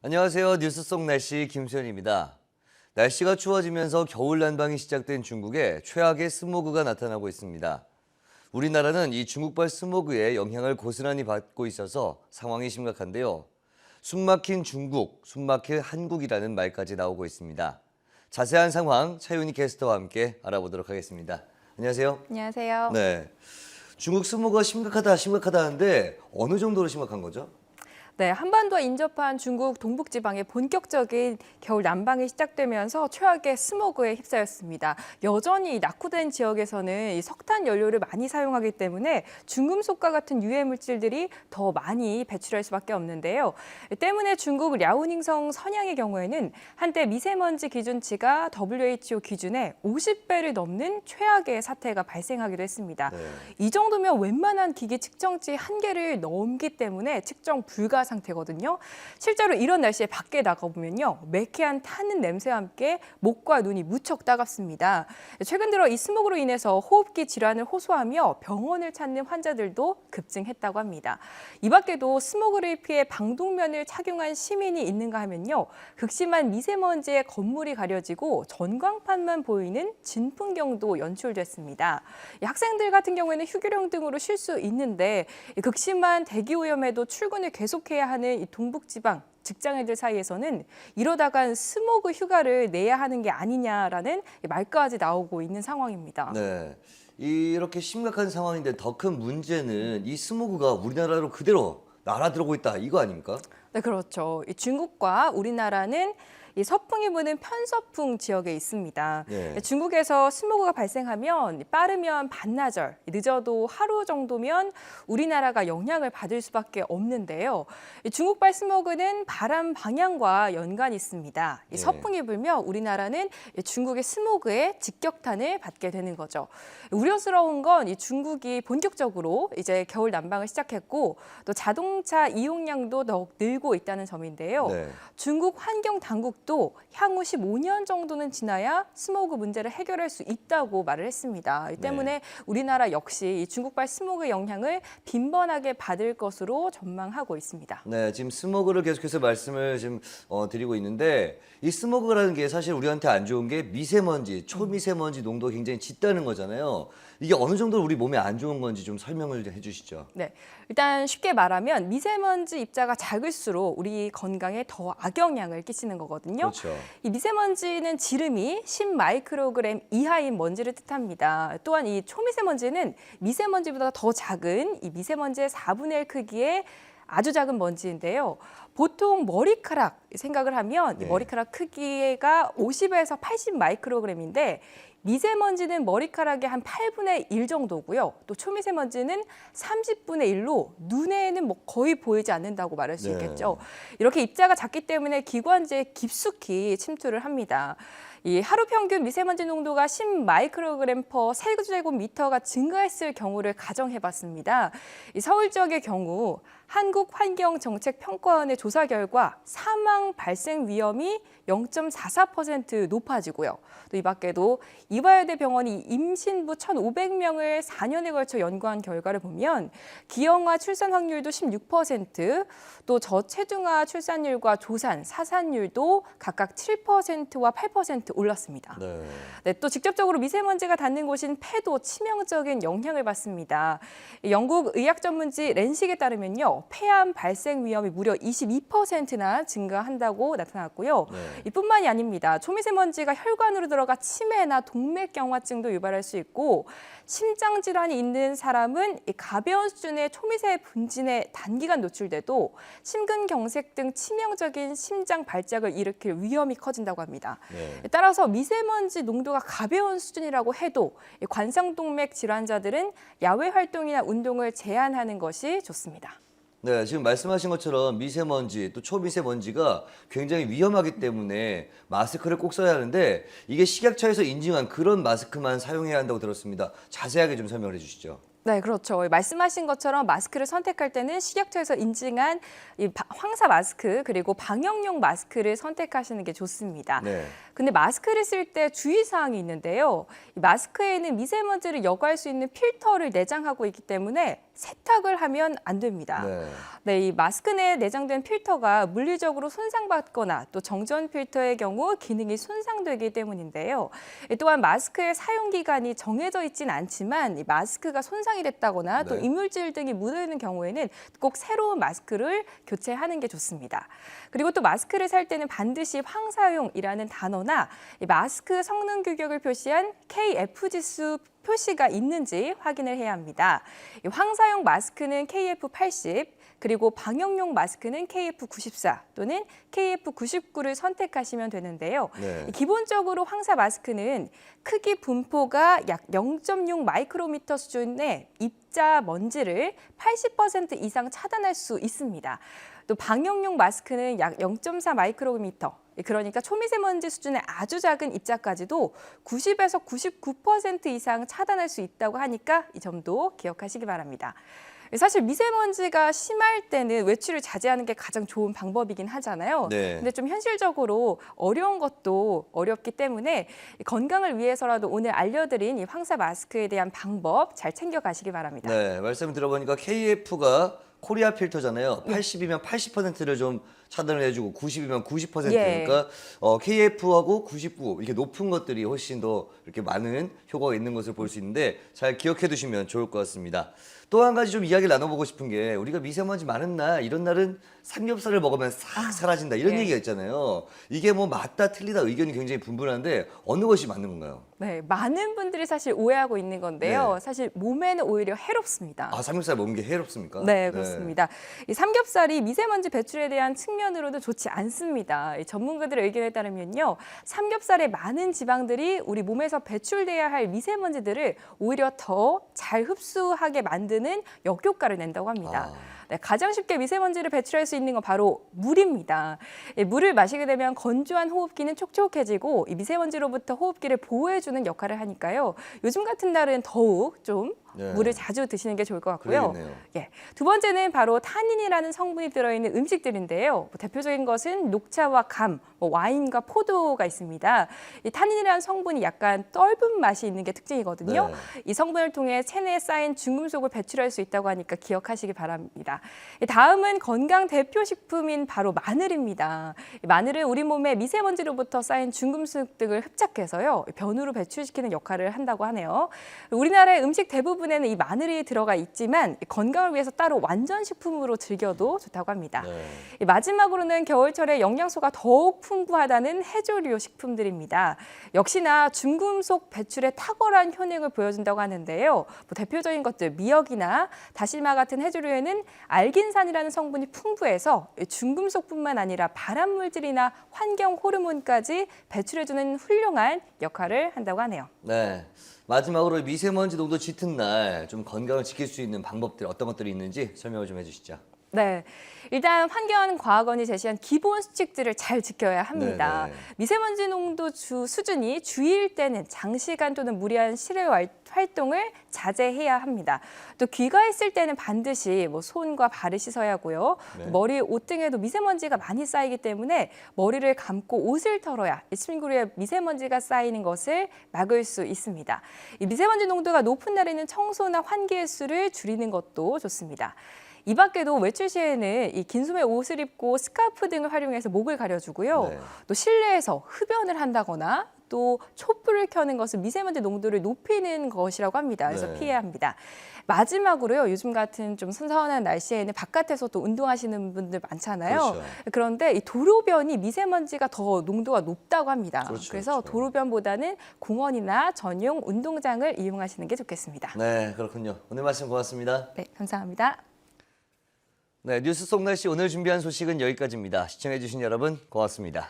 안녕하세요. 뉴스 속 날씨 김수현입니다. 날씨가 추워지면서 겨울 난방이 시작된 중국에 최악의 스모그가 나타나고 있습니다. 우리나라는 이 중국발 스모그의 영향을 고스란히 받고 있어서 상황이 심각한데요. 숨막힌 중국, 숨막힐 한국이라는 말까지 나오고 있습니다. 자세한 상황 차윤희 캐스터와 함께 알아보도록 하겠습니다. 안녕하세요. 안녕하세요. 네, 중국 스모그가 심각하다 하는데 어느 정도로 심각한 거죠? 네, 한반도와 인접한 중국 동북지방의 본격적인 겨울 난방이 시작되면서 최악의 스모그에 휩싸였습니다. 여전히 낙후된 지역에서는 이 석탄 연료를 많이 사용하기 때문에 중금속과 같은 유해 물질들이 더 많이 배출할 수밖에 없는데요. 때문에 중국 랴오닝성 선양의 경우에는 한때 미세먼지 기준치가 WHO 기준의 50배를 넘는 최악의 사태가 발생하기도 했습니다. 네. 이 정도면 웬만한 기기 측정치 한계를 넘기 때문에 측정 불가 상태거든요. 실제로 이런 날씨에 밖에 나가보면요. 매캐한 타는 냄새와 함께 목과 눈이 무척 따갑습니다. 최근 들어 이 스모그로 인해서 호흡기 질환을 호소하며 병원을 찾는 환자들도 급증했다고 합니다. 이 밖에도 스모그를 피해 방독면을 착용한 시민이 있는가 하면요. 극심한 미세먼지에 건물이 가려지고 전광판만 보이는 진풍경도 연출됐습니다. 학생들 같은 경우에는 휴교령 등으로 쉴 수 있는데 극심한 대기오염에도 출근을 계속해야 하는 이 동북지방 직장인들 사이에서는 이러다간 스모그 휴가를 내야 하는 게 아니냐라는 말까지 나오고 있는 상황입니다. 네, 이렇게 심각한 상황인데 더 큰 문제는 이 스모그가 우리나라로 그대로 날아들어오고 있다 이거 아닙니까? 네, 그렇죠. 이 중국과 우리나라는 이 서풍이 부는 편서풍 지역에 있습니다. 네. 중국에서 스모그가 발생하면 빠르면 반나절, 늦어도 하루 정도면 우리나라가 영향을 받을 수밖에 없는데요. 이 중국발 스모그는 바람 방향과 연관이 있습니다. 이 네. 서풍이 불면 우리나라는 중국의 스모그에 직격탄을 받게 되는 거죠. 우려스러운 건 이 중국이 본격적으로 이제 겨울 난방을 시작했고 또 자동차 이용량도 더욱 늘고 있다는 점인데요. 네. 중국 환경 당국도 향후 15년 정도는 지나야 스모그 문제를 해결할 수 있다고 말을 했습니다. 이 때문에 우리나라 역시 이 중국발 스모그의 영향을 빈번하게 받을 것으로 전망하고 있습니다. 네, 지금 스모그를 계속해서 말씀을 지금 드리고 있는데 이 스모그라는 게 사실 우리한테 안 좋은 게 미세먼지, 초미세먼지 농도가 굉장히 짙다는 거잖아요. 이게 어느 정도 우리 몸에 안 좋은 건지 좀 설명을 좀 해주시죠. 네, 일단 쉽게 말하면 미세먼지 입자가 작을수록 우리 건강에 더 악영향을 끼치는 거거든요. 그렇죠. 이 미세먼지는 지름이 10마이크로그램 이하인 먼지를 뜻합니다. 또한 이 초미세먼지는 미세먼지보다 더 작은 이 미세먼지의 4분의 1 크기의 아주 작은 먼지인데요. 보통 머리카락 생각을 하면 이 네. 머리카락 크기가 50에서 80 마이크로그램인데 미세먼지는 머리카락의 한 8분의 1 정도고요. 또 초미세먼지는 30분의 1로 눈에는 뭐 거의 보이지 않는다고 말할 수 네. 있겠죠. 이렇게 입자가 작기 때문에 기관지에 깊숙이 침투를 합니다. 이 하루 평균 미세먼지 농도가 10 마이크로그램 퍼 세제곱미터가 증가했을 경우를 가정해봤습니다. 이 서울 지역의 경우 한국환경정책평가원의 조사 결과 사망 발생 위험이 0.44% 높아지고요. 또 이 밖에도 이화여대 병원이 임신부 1,500명을 4년에 걸쳐 연구한 결과를 보면 기형아 출산 확률도 16%, 또 저체중아 출산율과 조산, 사산율도 각각 7%와 8% 올랐습니다. 네. 네, 또 직접적으로 미세먼지가 닿는 곳인 폐도 치명적인 영향을 받습니다. 영국 의학 전문지 랜식에 따르면요, 폐암 발생 위험이 무려 22%나 증가한다고 나타났고요. 네. 이뿐만이 아닙니다. 초미세먼지가 혈관으로 들어가 치매나 동맥경화증도 유발할 수 있고 심장 질환이 있는 사람은 가벼운 수준의 초미세 분진에 단기간 노출돼도 심근경색 등 치명적인 심장 발작을 일으킬 위험이 커진다고 합니다. 네. 따라서 미세먼지 농도가 가벼운 수준이라고 해도 관상동맥 질환자들은 야외 활동이나 운동을 제한하는 것이 좋습니다. 네, 지금 말씀하신 것처럼 미세먼지 또 초미세먼지가 굉장히 위험하기 때문에 마스크를 꼭 써야 하는데 이게 식약처에서 인증한 그런 마스크만 사용해야 한다고 들었습니다. 자세하게 좀 설명을 해주시죠. 네, 그렇죠. 말씀하신 것처럼 마스크를 선택할 때는 식약처에서 인증한 이 황사 마스크 그리고 방역용 마스크를 선택하시는 게 좋습니다. 네. 근데 마스크를 쓸 때 주의사항이 있는데요. 이 마스크에는 미세먼지를 여과할 수 있는 필터를 내장하고 있기 때문에 세탁을 하면 안 됩니다. 네, 이 마스크 내에 내장된 필터가 물리적으로 손상받거나 또 정전 필터의 경우 기능이 손상되기 때문인데요. 또한 마스크의 사용 기간이 정해져 있진 않지만 이 마스크가 손상이 됐다거나 또 이물질 등이 묻어있는 경우에는 꼭 새로운 마스크를 교체하는 게 좋습니다. 그리고 또 마스크를 살 때는 반드시 황사용이라는 단어나 이 마스크 성능 규격을 표시한 KF 지수 표시가 있는지 확인을 해야 합니다. 이 황사용 마스크는 KF80, 그리고 방역용 마스크는 KF94 또는 KF99를 선택하시면 되는데요. 기본적으로 황사 마스크는 크기 분포가 약 0.6 마이크로미터 수준의 입자 먼지를 80% 이상 차단할 수 있습니다. 또 방역용 마스크는 약 0.4 마이크로미터, 그러니까 초미세먼지 수준의 아주 작은 입자까지도 90에서 99% 이상 차단할 수 있다고 하니까 이 점도 기억하시기 바랍니다. 사실 미세먼지가 심할 때는 외출을 자제하는 게 가장 좋은 방법이긴 하잖아요. 근데 좀 현실적으로 어려운 것도 어렵기 때문에 건강을 위해서라도 오늘 알려드린 이 황사 마스크에 대한 방법 잘 챙겨가시기 바랍니다. 네, 말씀 들어보니까 KF가 코리아 필터잖아요. 80이면 80%를 좀 차단을 해주고 90이면 90%니까 KF하고 99 이렇게 높은 것들이 훨씬 더 이렇게 많은 효과가 있는 것을 볼 수 있는데 잘 기억해 두시면 좋을 것 같습니다. 또 한 가지 좀 이야기를 나눠보고 싶은 게 우리가 미세먼지 많은 날 이런 날은 삼겹살을 먹으면 싹 사라진다 이런 얘기가 있잖아요. 이게 뭐 맞다 틀리다 의견이 굉장히 분분한데 어느 것이 맞는 건가요? 네, 많은 분들이 사실 오해하고 있는 건데요. 사실 몸에는 오히려 해롭습니다. 아, 삼겹살 먹는 게 해롭습니까? 네, 그렇습니다. 이 삼겹살이 미세먼지 배출에 대한 측면으로도 좋지 않습니다. 이 전문가들의 의견에 따르면요, 삼겹살에 많은 지방들이 우리 몸에서 배출돼야 할 미세먼지들을 오히려 더 잘 흡수하게 만드는 역효과를 낸다고 합니다. 네, 가장 쉽게 미세먼지를 배출할 수 있는 건 바로 물입니다. 물을 마시게 되면 건조한 호흡기는 촉촉해지고 이 미세먼지로부터 호흡기를 보호해주는 역할을 하니까요. 요즘 같은 날은 더욱 좀 물을 자주 드시는 게 좋을 것 같고요. 두 번째는 바로 타닌이라는 성분이 들어있는 음식들인데요. 대표적인 것은 녹차와 감, 와인과 포도가 있습니다. 이 타닌이라는 성분이 약간 떫은 맛이 있는 게 특징이거든요. 이 성분을 통해 체내에 쌓인 중금속을 배출할 수 있다고 하니까 기억하시기 바랍니다. 다음은 건강 대표식품인 바로 마늘입니다. 마늘은 우리 몸에 미세먼지로부터 쌓인 중금속 등을 흡착해서요, 변으로 배출시키는 역할을 한다고 하네요. 우리나라의 음식 대부분에는 이 마늘이 들어가 있지만 건강을 위해서 따로 완전 식품으로 즐겨도 좋다고 합니다. 마지막으로는 겨울철에 영양소가 더욱 풍부하다는 해조류 식품들입니다. 역시나 중금속 배출에 탁월한 효능을 보여준다고 하는데요. 대표적인 것들 미역이나 다시마 같은 해조류에는 알긴산이라는 성분이 풍부해서 중금속뿐만 아니라 발암물질이나 환경 호르몬까지 배출해주는 훌륭한 역할을 한다고 하네요. 네. 마지막으로 미세먼지 농도 짙은 날 좀 건강을 지킬 수 있는 방법들 어떤 것들이 있는지 설명을 좀 해주시죠. 네, 일단 환경과학원이 제시한 기본 수칙들을 잘 지켜야 합니다. 미세먼지 농도 수준이 주일 때는 장시간 또는 무리한 실외 활동을 자제해야 합니다. 또 귀가했을 때는 반드시 손과 발을 씻어야 하고요. 머리, 옷 등에도 미세먼지가 많이 쌓이기 때문에 머리를 감고 옷을 털어야 이 침구류에 미세먼지가 쌓이는 것을 막을 수 있습니다. 이 미세먼지 농도가 높은 날에는 청소나 환기 횟수를 줄이는 것도 좋습니다. 이 밖에도 외출 시에는 이 긴 소매 옷을 입고 스카프 등을 활용해서 목을 가려주고요. 또 실내에서 흡연을 한다거나 또 촛불을 켜는 것은 미세먼지 농도를 높이는 것이라고 합니다. 그래서 피해야 합니다. 마지막으로요, 요즘 같은 좀 선선한 날씨에는 바깥에서 또 운동하시는 분들 많잖아요. 그런데 이 도로변이 미세먼지가 더 농도가 높다고 합니다. 그래서 도로변보다는 공원이나 전용 운동장을 이용하시는 게 좋겠습니다. 네, 그렇군요. 오늘 말씀 고맙습니다. 네, 감사합니다. 네, 뉴스 속 날씨 오늘 준비한 소식은 여기까지입니다. 시청해주신 여러분 고맙습니다.